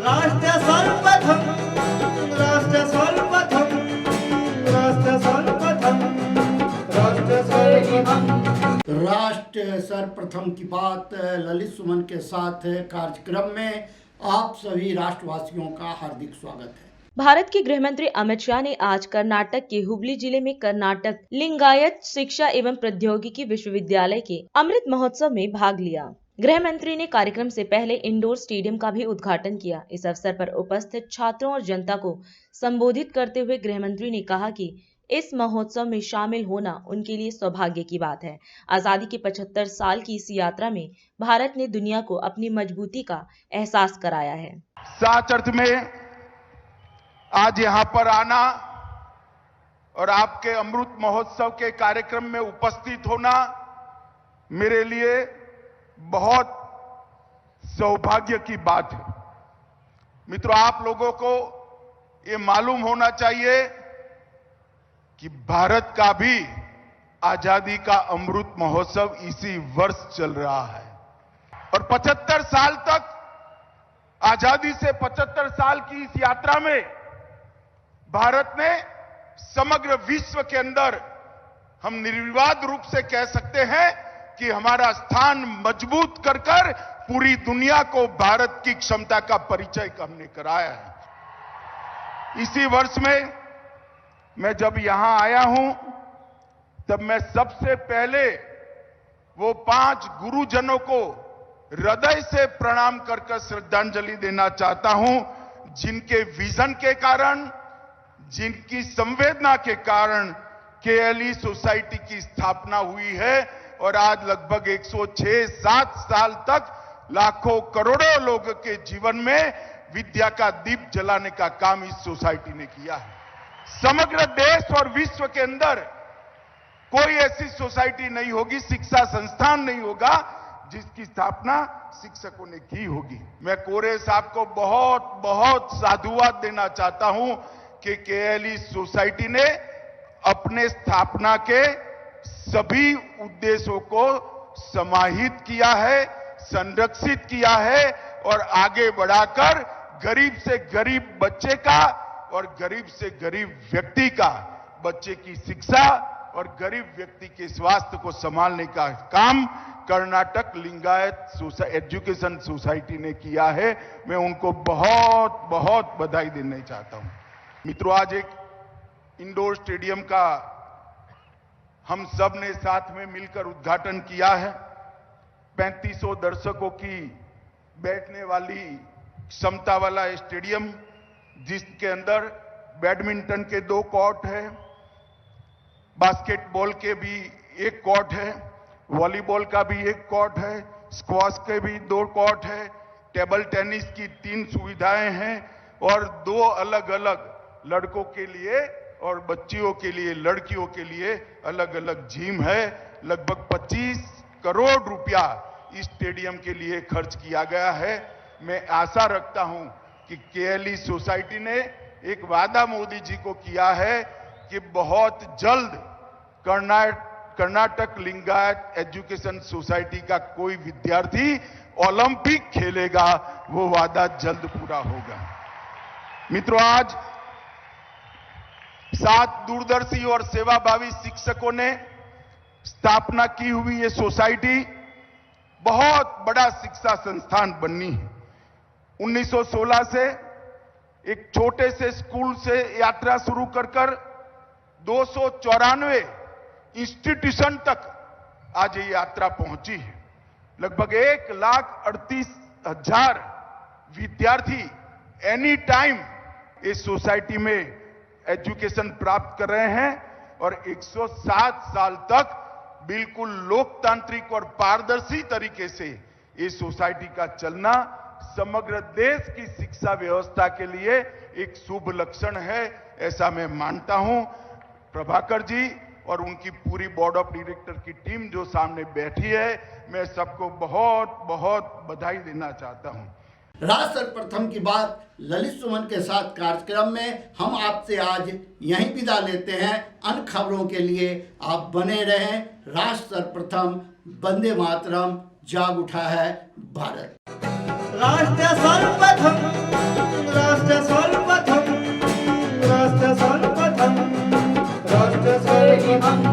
राष्ट्र सर्वप्रथम, राष्ट्र सर्वप्रथम, राष्ट्र सर्वप्रथम, राष्ट्र सर्वप्रथम। राष्ट्र सर्वप्रथम की बात ललित सुमन के साथ कार्यक्रम में आप सभी राष्ट्रवासियों का हार्दिक स्वागत है। भारत के गृह मंत्री अमित शाह ने आज कर्नाटक के हुबली जिले में कर्नाटक लिंगायत शिक्षा एवं प्रौद्योगिकी विश्वविद्यालय के अमृत महोत्सव में भाग लिया। गृह मंत्री ने कार्यक्रम से पहले इंडोर स्टेडियम का भी उद्घाटन किया। इस अवसर पर उपस्थित छात्रों और जनता को संबोधित करते हुए गृह मंत्री ने कहा कि इस महोत्सव में शामिल होना उनके लिए सौभाग्य की बात है। आजादी के 75 साल की इस यात्रा में भारत ने दुनिया को अपनी मजबूती का एहसास कराया है। सच अर्थ में आज यहां पर आना और आपके अमृत महोत्सव के कार्यक्रम में उपस्थित होना मेरे लिए बहुत सौभाग्य की बात है। मित्रों, आप लोगों को ये मालूम होना चाहिए कि भारत का भी आजादी का अमृत महोत्सव इसी वर्ष चल रहा है और 75 साल तक आजादी से 75 साल की इस यात्रा में भारत ने समग्र विश्व के अंदर हम निर्विवाद रूप से कह सकते हैं कि हमारा स्थान मजबूत कर पूरी दुनिया को भारत की क्षमता का परिचय हमने कराया है। इसी वर्ष में मैं जब यहां आया हूं तब मैं सबसे पहले वो 5 गुरुजनों को हृदय से प्रणाम कर श्रद्धांजलि देना चाहता हूं, जिनके विजन के कारण, जिनकी संवेदना के कारण केएलई सोसाइटी की स्थापना हुई है और आज लगभग 106-107 साल तक लाखों करोड़ों लोगों के जीवन में विद्या का दीप जलाने का काम इस सोसाइटी ने किया है। समग्र देश और विश्व के अंदर कोई ऐसी सोसाइटी नहीं होगी, शिक्षा संस्थान नहीं होगा जिसकी स्थापना शिक्षकों ने की होगी। मैं कोरे साहब को बहुत बहुत साधुवाद देना चाहता हूं कि केएलई सोसाइटी ने अपने स्थापना के सभी उद्देश्यों को समाहित किया है, संरक्षित किया है और आगे बढ़ाकर गरीब से गरीब बच्चे का और गरीब से गरीब व्यक्ति का, बच्चे की शिक्षा और गरीब व्यक्ति के स्वास्थ्य को संभालने का काम कर्नाटक लिंगायत एजुकेशन सोसाइटी ने किया है। मैं उनको बहुत बहुत बधाई देना चाहता हूं। मित्रों, आज एक इंडोर स्टेडियम का हम सब ने साथ में मिलकर उद्घाटन किया है। 3500 दर्शकों की बैठने वाली क्षमता वाला स्टेडियम, जिसके अंदर बैडमिंटन के 2 कोर्ट है, बास्केटबॉल के भी 1 कोर्ट है, वॉलीबॉल का भी 1 कोर्ट है, स्क्वॉश के भी 2 कोर्ट है, टेबल टेनिस की 3 सुविधाएं हैं और 2 अलग अलग लड़कों के लिए और बच्चियों के लिए, लड़कियों के लिए अलग अलग जिम है। लगभग 25 करोड़ रुपया इस स्टेडियम के लिए खर्च किया गया है। मैं आशा रखता हूं कि केएलई सोसाइटी ने एक वादा मोदी जी को किया है कि बहुत जल्द कर्नाटक लिंगायत एजुकेशन सोसाइटी का कोई विद्यार्थी ओलंपिक खेलेगा, वो वादा जल्द पूरा होगा। मित्रों, आज 7 दूरदर्शी और सेवाभावी शिक्षकों ने स्थापना की हुई ये सोसाइटी बहुत बड़ा शिक्षा संस्थान बननी है। 1916 से एक छोटे से स्कूल से यात्रा शुरू कर 294 इंस्टीट्यूशन तक आज ये यात्रा पहुंची है। लगभग 1,38,000 विद्यार्थी एनी टाइम इस सोसाइटी में एजुकेशन प्राप्त कर रहे हैं और 107 साल तक बिल्कुल लोकतांत्रिक और पारदर्शी तरीके से इस सोसाइटी का चलना समग्र देश की शिक्षा व्यवस्था के लिए एक शुभ लक्षण है, ऐसा मैं मानता हूं। प्रभाकर जी और उनकी पूरी बोर्ड ऑफ डायरेक्टर की टीम जो सामने बैठी है, मैं सबको बहुत बहुत बधाई देना चाहता हूं। राष्ट्र सर्वप्रथम की बात ललित सुमन के साथ कार्यक्रम में हम आपसे आज यहीं विदा लेते हैं। अन्य खबरों के लिए आप बने रहें। राष्ट्र सर्वप्रथम, वंदे मातरम, जाग उठा है भारत। राष्ट्र सर्वप्रथम। हम